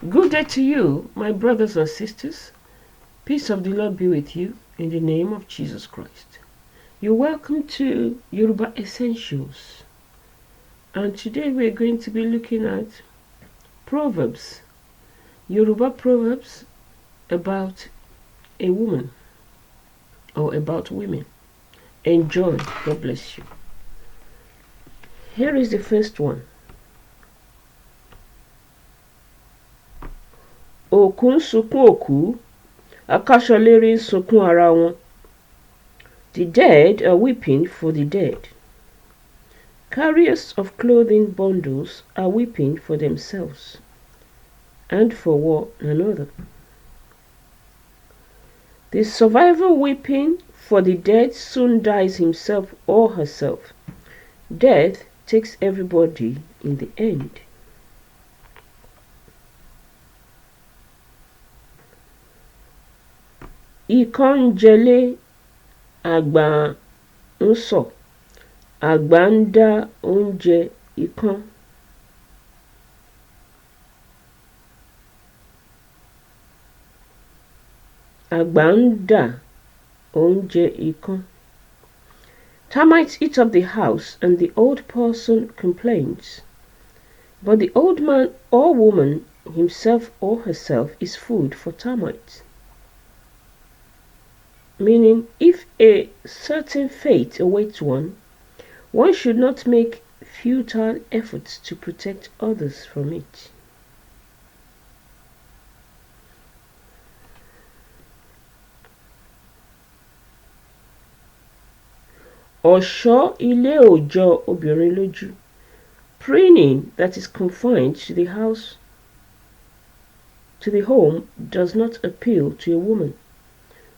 Good day to you, my brothers and sisters. Peace of the Lord be with you in the name of Jesus Christ. You're welcome to Yoruba Essentials. And today we're going to be looking at proverbs, Yoruba proverbs about a woman or about women. Enjoy. God bless you. Here is the first one. Òkú ń sunkún òkú, akáṣọlérí ń sunkún ara wọn. The dead are weeping for the dead. Carriers of clothing bundles are weeping for themselves and for one another. The survivor weeping for the dead soon dies himself or herself. Death takes everybody in the end. Ikán ń jẹlé, àgbà ń sọ̀, àgbà ń dá oúnjẹ ikán. Àgbà ń dá oúnjẹ ikán. Termites eat up the house and the old person complains. But the old man or woman, himself or herself, is food for termites. Meaning, if a certain fate awaits one should not make futile efforts to protect others from it. Ọ̀ṣọ́ ilé ò jọ obìnrin lójú. Preening that is confined to the house, to the home, does not appeal to a woman.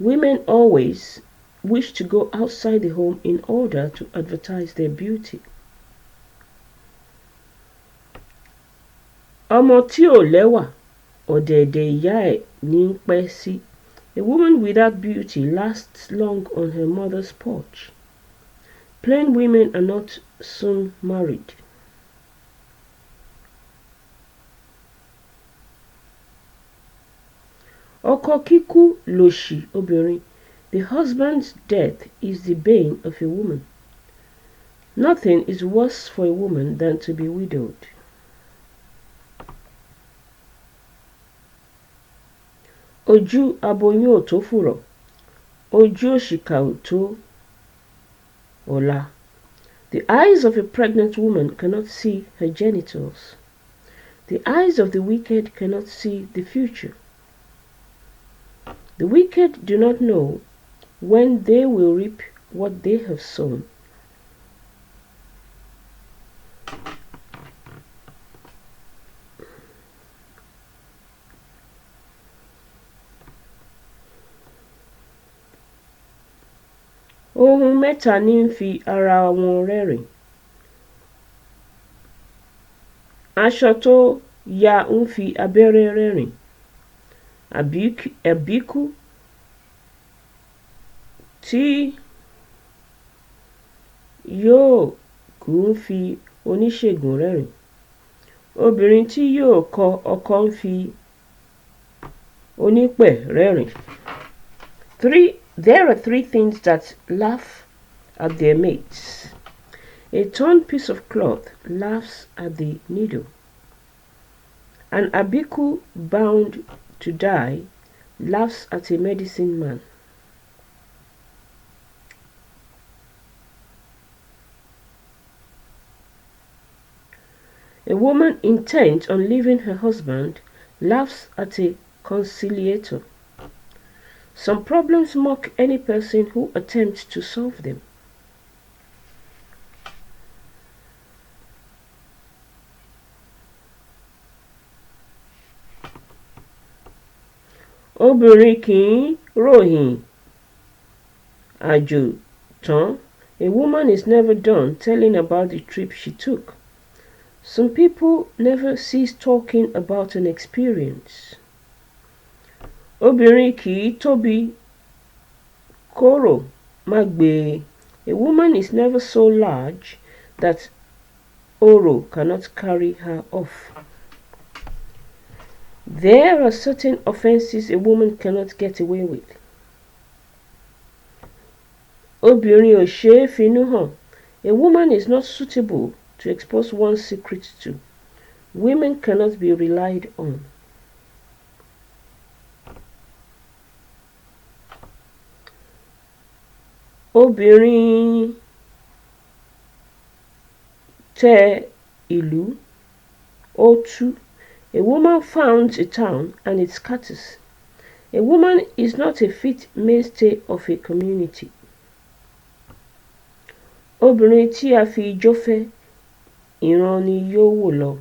Women always wish to go outside the home in order to advertise their beauty. Ọmọ tí ò lẹ́wà, ọ̀dẹ̀dẹ̀ ìyá ẹ̀ ní ń pẹ́ sí. A woman without beauty lasts long on her mother's porch. Plain women are not soon married. Ọkọ kíkú lòṣì obìnrin. The husband's death is the bane of a woman. Nothing is worse for a woman than to be widowed. Ojú aboyún ò tó fùrọ̀, ojú òṣìkà ò tó ọ̀la. The eyes of a pregnant woman cannot see her genitals. The eyes of the wicked cannot see the future. The wicked do not know when they will reap what they have sown. Ohun mẹ́ta ní ń fi ara wọn rẹ́rìn. Aṣọ tó ya ń fi abẹ́rẹ́ rẹ́rìn. Àbíkú tí yóò kú ń fi oníṣègùn rẹ́rìn. Obìnrin tí yóò kọ ọkọ ń fi onípẹ̀ rẹ́rìn. There are three things that laugh at their mates. A torn piece of cloth laughs at the needle. An Abiku bound to die laughs at a medicine man. A woman intent on leaving her husband laughs at a conciliator. Some problems mock any person who attempts to solve them. Obìnrin kì í ròyìn àjò tán. A woman is never done telling about the trip she took. Some people never cease talking about an experience. Obìnrin kì í tóbi kóró má gbé. A woman is never so large that Oro cannot carry her off. There are certain offenses a woman cannot get away with. Obìnrin ò ṣe é finú hàn. A woman is not suitable to expose one's secret to. Women cannot be relied on. Obìnrin tẹ ìlú, ó tú. A woman founds a town and it scatters. A woman is not a fit mainstay of a community. Obìnrin tí a fi ijó fẹ́, ìran ni yóò wò lọ.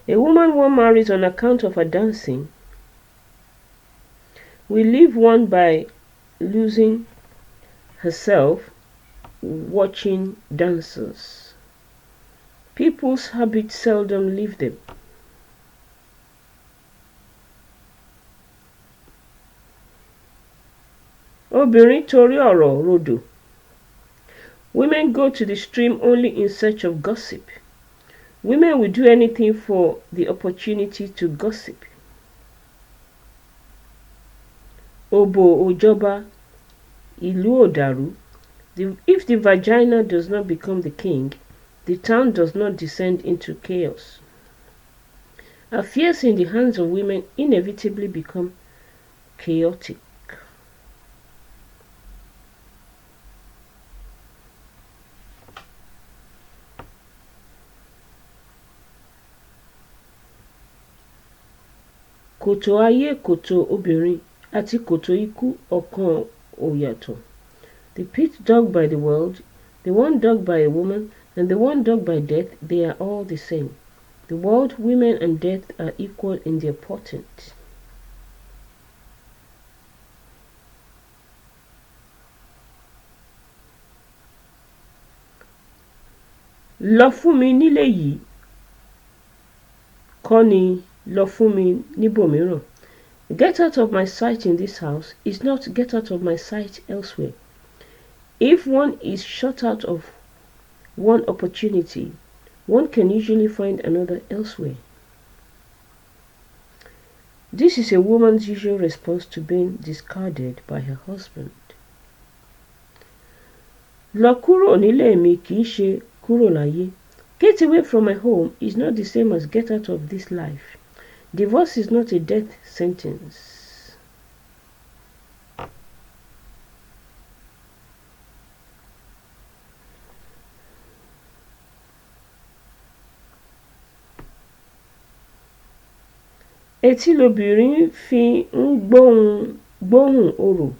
A woman one marries on account of her dancing will leave one by losing herself watching dancers. People's habits seldom leave them. Obìnrin torí ọ̀rọ̀ rodò. Women go to the stream only in search of gossip. Women will do anything for the opportunity to gossip. Obo òjọba, ìlú ò dàrú. If the vagina does not become the king, the town does not descend into chaos. Affairs in the hands of women inevitably become chaotic. Kòtò ayé, kòtò obìnrin àti kòtò ikú ọ̀kan ò yàtọ̀. The pit dug by the world, the one dug by a woman, and the one dug by death, they are all the same. The world, women, and death are equal in their portent. Lọ fún mi nílé yìí kọ́ ni lọ fún mi níbòmíràn. Get out of my sight in this house is not get out of my sight elsewhere. If one is shut out of one opportunity, one can usually find another elsewhere. This is a woman's usual response to being discarded by her husband. Lọ kúrò nílé mi kìí ṣe kúrò láyé. Get away from my home is not the same as get out of this life. Divorce is not a death sentence. Etí lobìnrin fi ń gbóhùn orò.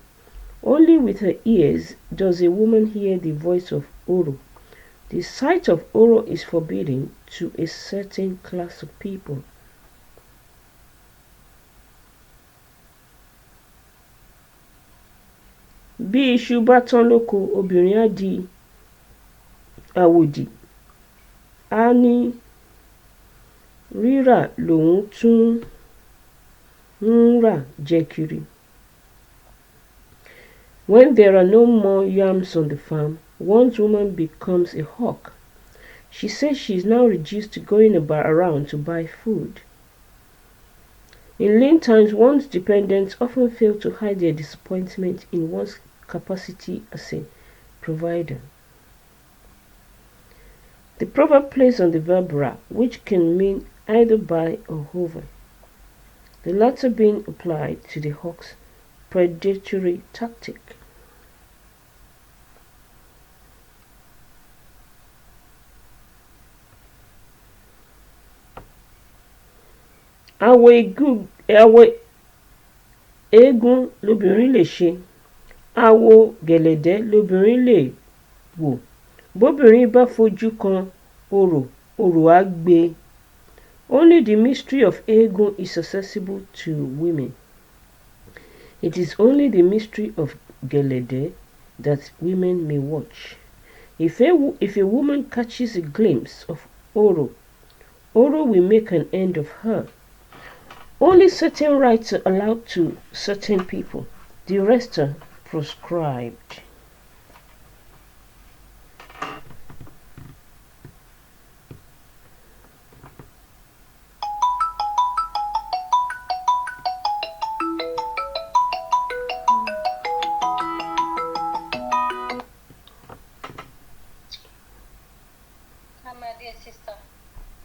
Only with her ears does a woman hear the voice of Oro. The sight of Oro is forbidden to a certain class of people. Bí iṣu bá tán lóko, obìnrin á di àwòdì. Á ní rírà lòun tún ń rà jẹ kiri. When there are no more yams on the farm, one's woman becomes a hawk. She says she is now reduced to going around to buy food. In lean times, one's dependents often fail to hide their disappointment in one's capacity as a provider. The proverb plays on the verb ra, which can mean either buy or hover, the latter being applied to the hawk's predatory tactic. Àwọ̀ eégún lobìnrin lè ṣe. Àwọ̀ gẹ̀lẹ̀dẹ́ lobìnrin lè wò. Bóbìnrin bá fojú kan orò, orò á gbé. Only the mystery of eégún is accessible to women. It is only the mystery of gẹ̀lẹ̀dẹ́ that women may watch. If a woman catches a glimpse of Oro, Oro will make an end of her. Only certain rights are allowed to certain people. The rest are proscribed. dear sister.